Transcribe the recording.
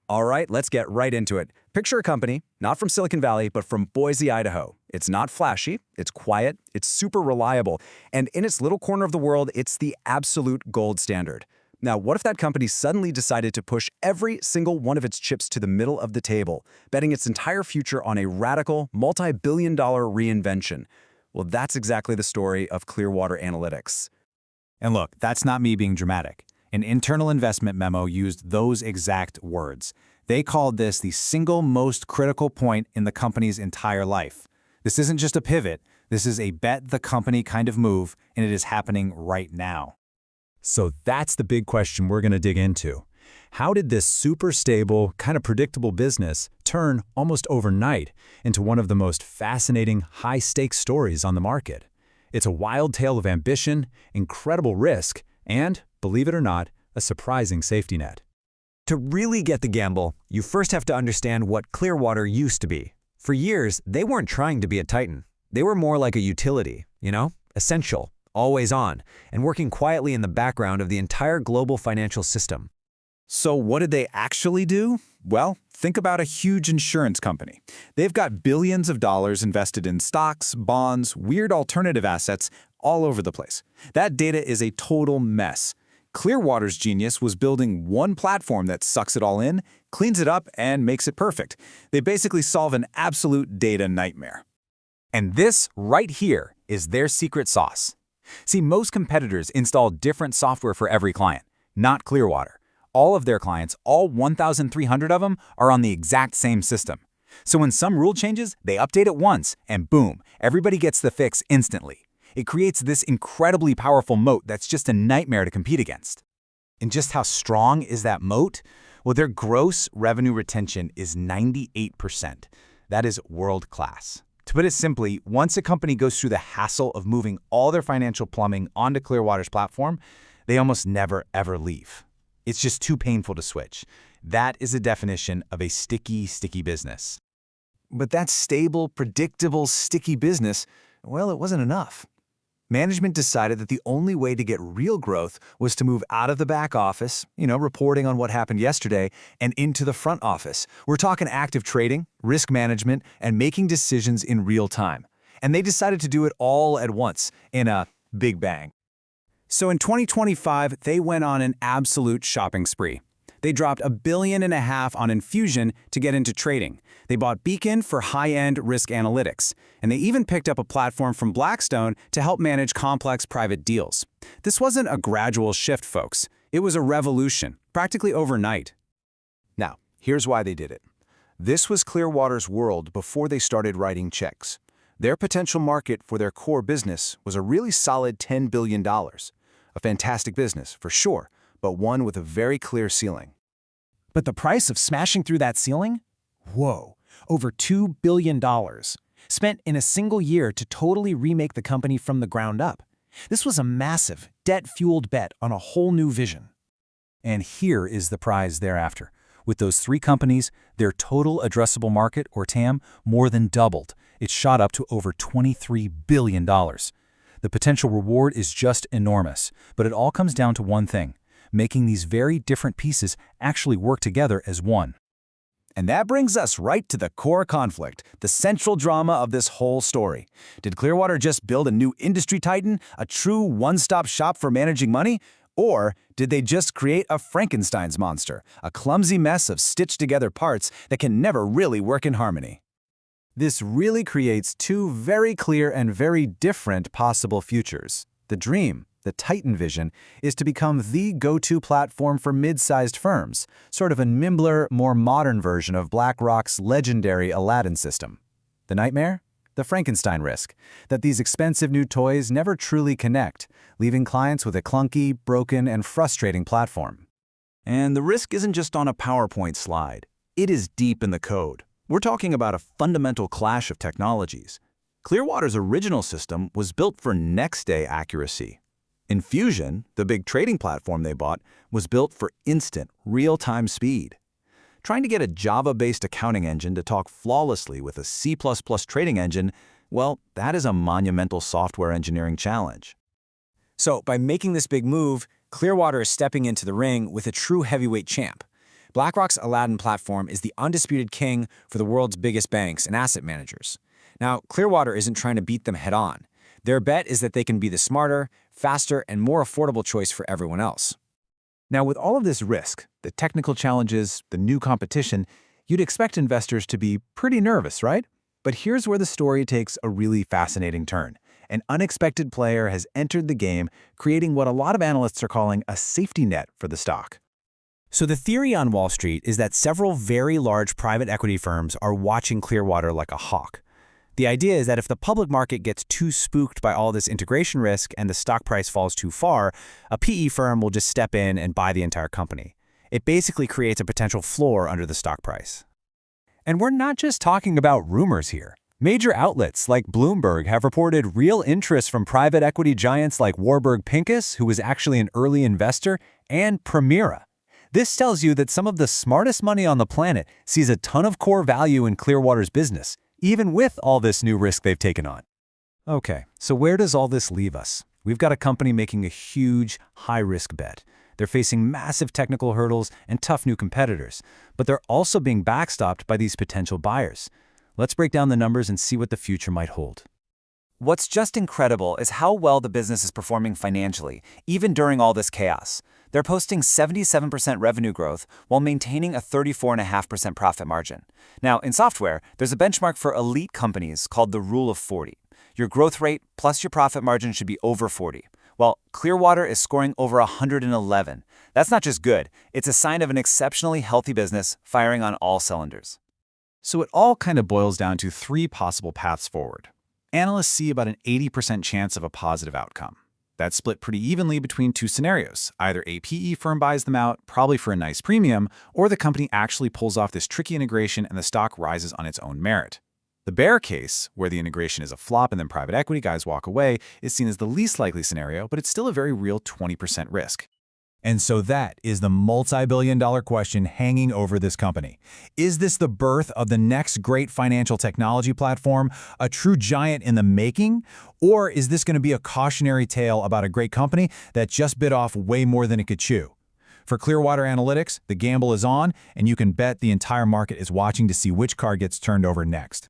All right, let's get right into it. Picture a company, not from Silicon Valley, but from Boise, Idaho. It's not flashy, it's quiet, it's super reliable, and in its little corner of the world, it's the absolute gold standard. Now, what if that company suddenly decided to push every single one of its chips to the middle of the table, betting its entire future on a radical, multi-billion-dollar reinvention? Well, that's exactly the story of Clearwater Analytics. And look, that's not me being dramatic. An internal investment memo used those exact words. They called this the single most critical point in the company's entire life. This isn't just a pivot. This is a bet the company kind of move, and it is happening right now. So that's the big question we're going to dig into. How did this super stable, kind of predictable business turn almost overnight into one of the most fascinating, high-stakes stories on the market? It's a wild tale of ambition, incredible risk, and, believe it or not, a surprising safety net. To really get the gamble, you first have to understand what Clearwater used to be. For years, they weren't trying to be a titan. They were more like a utility, essential, always on, and working quietly in the background of the entire global financial system. So what did they actually do? Well, think about a huge insurance company. They've got billions of dollars invested in stocks, bonds, weird alternative assets all over the place. That data is a total mess. Clearwater's genius was building one platform that sucks it all in, cleans it up, and makes it perfect. They basically solve an absolute data nightmare. And this right here is their secret sauce. See, most competitors install different software for every client, not Clearwater. All of their clients, all 1,300 of them, are on the exact same system. So when some rule changes, they update it once, and boom, everybody gets the fix instantly. It creates this incredibly powerful moat that's just a nightmare to compete against. And just how strong is that moat? Well, their gross revenue retention is 98%. That is world-class. To put it simply, once a company goes through the hassle of moving all their financial plumbing onto Clearwater's platform, they almost never, ever leave. It's just too painful to switch. That is a definition of a sticky business. But that stable, predictable, sticky business, well, it wasn't enough. Management decided that the only way to get real growth was to move out of the back office, reporting on what happened yesterday, and into the front office. We're talking active trading, risk management, and making decisions in real time. And they decided to do it all at once, in a big bang. So in 2025, they went on an absolute shopping spree. They dropped $1.5 billion on Infusion to get into trading. They bought Beacon for high-end risk analytics. And they even picked up a platform from Blackstone to help manage complex private deals. This wasn't a gradual shift, folks. It was a revolution, practically overnight. Now, here's why they did it. This was Clearwater's world before they started writing checks. Their potential market for their core business was a really solid $10 billion. A fantastic business, for sure, but one with a very clear ceiling. But the price of smashing through that ceiling? Whoa, over $2 billion, spent in a single year to totally remake the company from the ground up. This was a massive, debt-fueled bet on a whole new vision. And here is the prize thereafter. With those three companies, their total addressable market, or TAM, more than doubled. It shot up to over $23 billion. The potential reward is just enormous, but it all comes down to one thing: making these very different pieces actually work together as one. And that brings us right to the core conflict, the central drama of this whole story. Did Clearwater just build a new industry titan, a true one-stop shop for managing money? Or did they just create a Frankenstein's monster, a clumsy mess of stitched-together parts that can never really work in harmony? This really creates two very clear and very different possible futures. The dream, the Titan vision, is to become the go-to platform for mid-sized firms, sort of a nimbler, more modern version of BlackRock's legendary Aladdin system. The nightmare? The Frankenstein risk, that these expensive new toys never truly connect, leaving clients with a clunky, broken, and frustrating platform. And the risk isn't just on a PowerPoint slide. It is deep in the code. We're talking about a fundamental clash of technologies. Clearwater's original system was built for next-day accuracy. Infusion, the big trading platform they bought, was built for instant, real-time speed. Trying to get a Java-based accounting engine to talk flawlessly with a C++ trading engine, well, that is a monumental software engineering challenge. So by making this big move, Clearwater is stepping into the ring with a true heavyweight champ. BlackRock's Aladdin platform is the undisputed king for the world's biggest banks and asset managers. Now, Clearwater isn't trying to beat them head-on. Their bet is that they can be the smarter, faster, and more affordable choice for everyone else. Now, with all of this risk, the technical challenges, the new competition, you'd expect investors to be pretty nervous, right? But here's where the story takes a really fascinating turn. An unexpected player has entered the game, creating what a lot of analysts are calling a safety net for the stock. So the theory on Wall Street is that several very large private equity firms are watching Clearwater like a hawk. The idea is that if the public market gets too spooked by all this integration risk and the stock price falls too far, a PE firm will just step in and buy the entire company. It basically creates a potential floor under the stock price. And we're not just talking about rumors here. Major outlets like Bloomberg have reported real interest from private equity giants like Warburg Pincus, who was actually an early investor, and Primera. This tells you that some of the smartest money on the planet sees a ton of core value in Clearwater's business, even with all this new risk they've taken on. Okay, so where does all this leave us? We've got a company making a huge, high-risk bet. They're facing massive technical hurdles and tough new competitors, but they're also being backstopped by these potential buyers. Let's break down the numbers and see what the future might hold. What's just incredible is how well the business is performing financially, even during all this chaos. They're posting 77% revenue growth while maintaining a 34.5% profit margin. Now, in software, there's a benchmark for elite companies called the Rule of 40. Your growth rate plus your profit margin should be over 40. Well, Clearwater is scoring over 111. That's not just good, it's a sign of an exceptionally healthy business firing on all cylinders. So it all kind of boils down to three possible paths forward. Analysts see about an 80% chance of a positive outcome. That's split pretty evenly between two scenarios. Either a PE firm buys them out, probably for a nice premium, or the company actually pulls off this tricky integration and the stock rises on its own merit. The bear case, where the integration is a flop and then private equity guys walk away, is seen as the least likely scenario, but it's still a very real 20% risk. And so that is the multi-billion-dollar question hanging over this company. Is this the birth of the next great financial technology platform, a true giant in the making? Or is this going to be a cautionary tale about a great company that just bit off way more than it could chew? For Clearwater Analytics, the gamble is on, and you can bet the entire market is watching to see which card gets turned over next.